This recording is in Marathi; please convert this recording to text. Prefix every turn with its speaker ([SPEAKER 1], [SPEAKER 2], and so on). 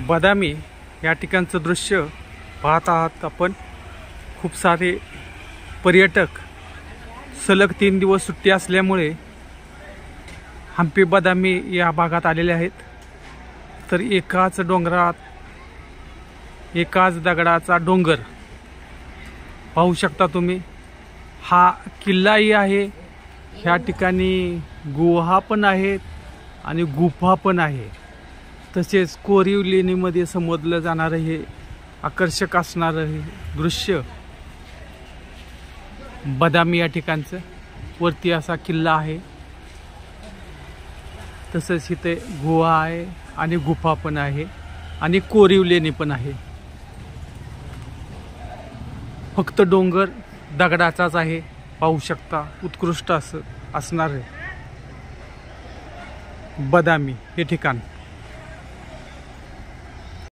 [SPEAKER 1] बदामी या ठिकाणचं दृश्य पाहत आहात आपण। खूप सारे पर्यटक सलग 3 दिवस सुट्टी असल्यामुळे हंपी बदामी या भागात आलेले आहेत। तर एकाच डोंगरात एकाच दगडाचा डोंगर पाहू शकता तुम्ही। हा किल्लाही आहे, ह्या ठिकाणी गुहा पण आहेत आणि गुफा पण आहे। तसेच कोरीव लेणीमध्ये समजलं जाणारं हे आकर्षक असणारं हे दृश्य बदामी या ठिकाणचं। वरती असा किल्ला आहे, तसंच इथे गुहा आहे आणि गुफा पण आहे आणि कोरीव लेणी पण आहे। फक्त डोंगर दगडाचाच आहे, पाहू शकता। उत्कृष्ट असं असणार आहे बदामी हे ठिकाण।